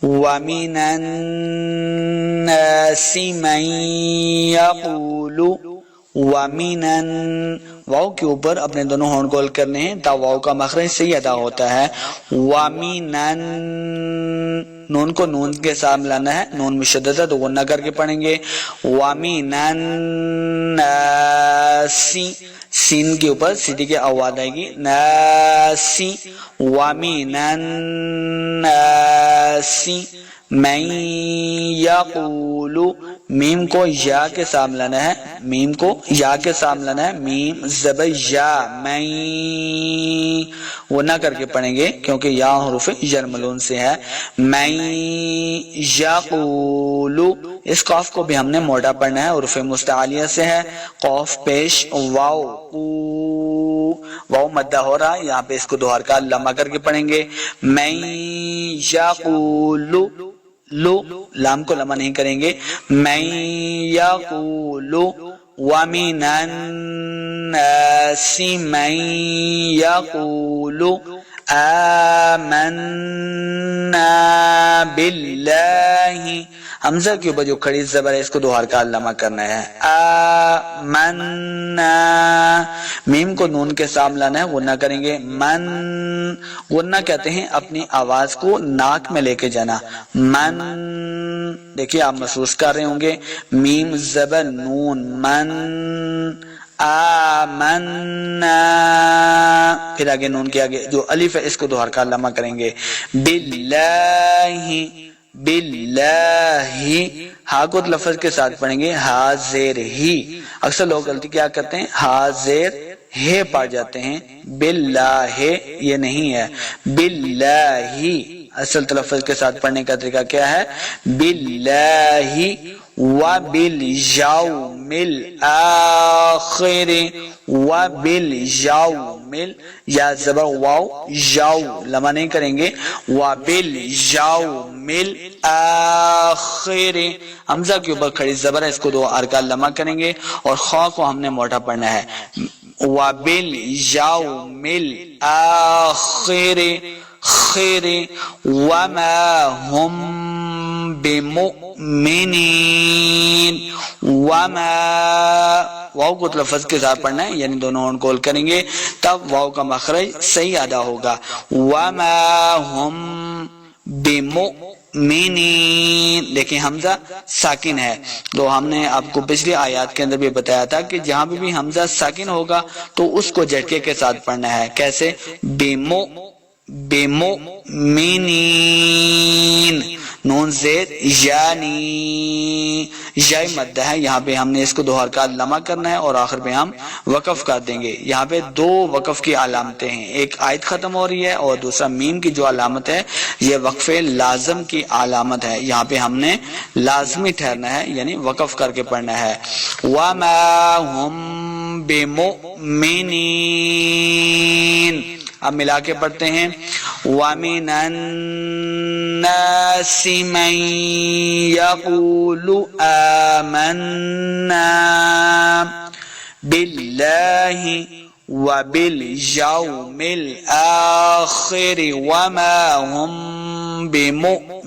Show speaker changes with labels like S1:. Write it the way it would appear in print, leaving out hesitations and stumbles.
S1: وَمِنَ النَّاسِ مَن يَقُولُ وَمِنَ واو کے اوپر اپنے دونوں ہونٹ گول کرنے ہیں تا واو کا مخرج صحیح ادا ہوتا ہے. وَمِنَ نون کو نون کے ساتھ ملانا ہے، نون مشدد ہے تو غنہ کر کے پڑھیں گے. وَمِنَ النَّاسِ سین کے اوپر سیدھی کے آواز آئے گی ناسی. وَمِنَ النَّاسِ مَن یقول میم کو یا کے ساتھ ملانا ہے، میم کو یا کے ساتھ ملانا ہے، میم زبر یا میں وہ نہ کر کے پڑھیں گے کیونکہ یا حروف جر ملون سے ہے. میں یقول اس قاف کو بھی ہم نے موٹا پڑھنا ہے، حروف مستعلیہ سے ہے، قاف پیش واو واو مدہ ہو رہا ہے، یہاں پہ اس کو دو حرکات لمبا کر کے پڑھیں گے. میں یقول لو لام کو لمبا نہیں کریں گے. میں یقول وَمِنَ النَّاسِ مَن یقول آمنا باللہ. حمزہ کے اوپر جو کھڑی زبر ہے اس کو دو حرکات لمبا کرنا ہے. آمنا میم کو نون کے ساتھ لانا ہے، غنہ کریں گے. من غنہ کہتے ہیں اپنی آواز کو ناک میں لے کے جانا. من دیکھیے آپ محسوس کر رہے ہوں گے، میم زبر نون من آمنا، پھر آگے نون کے آگے جو الف ہے اس کو دو حرکات لمبا کریں گے. باللہ باللہ ہا کو لفظ کے ساتھ پڑھیں گے حاضر ہی. اکثر لوگ غلطی کیا کرتے ہیں حاضر ہے پڑھ جاتے ہیں، باللہ یہ نہیں ہے، باللہ اصل تلفظ کے ساتھ پڑھنے کا طریقہ کیا ہے؟ باللہ وبالیوم الآخر وبالیوم یا زبر واو یاو لمبا نہیں کریں گے. وبالیوم الآخر حمزہ کے اوپر کھڑی زبر ہے، اس کو دو حرکات لمبا کریں گے اور خا کو ہم نے موٹا پڑھنا ہے. وبالیوم الآخر خیر وما هم بمؤمنین. وما واو کو لفظ کے ساتھ پڑھنا ہے، یعنی دونوں ہونٹ گول کریں گے تب واو کا مخرج صحیح ادا ہوگا. وما هم بمؤمنین دیکھیں حمزہ ساکن ہے، تو ہم نے آپ کو پچھلی آیات کے اندر بھی بتایا تھا کہ جہاں بھی حمزہ ساکن ہوگا تو اس کو جھٹکے کے ساتھ پڑھنا ہے. کیسے؟ بمؤمنین نون زید یعنی یا مدہ ہے، یہاں پہ ہم نے اس کو دو حرکات لمبا کرنا ہے اور آخر پہ ہم وقف کر دیں گے. یہاں پہ دو وقف کی علامتیں ہیں، ایک آیت ختم ہو رہی ہے اور دوسرا میم کی جو علامت ہے یہ وقف لازم کی علامت ہے. یہاں پہ ہم نے لازمی ٹھہرنا ہے یعنی وقف کر کے پڑھنا ہے. وَمَا هُمْ بِمُؤْمِنِينَ اب ملا کے پڑھتے ہیں. وَمِنَ النَّاسِ مَن يَقُولُ آمَنَّا بِاللَّهِ وَبَالْيَوْمِ الْآخِرِ وَمَا هُمْ بِمُؤْمِنِينَ.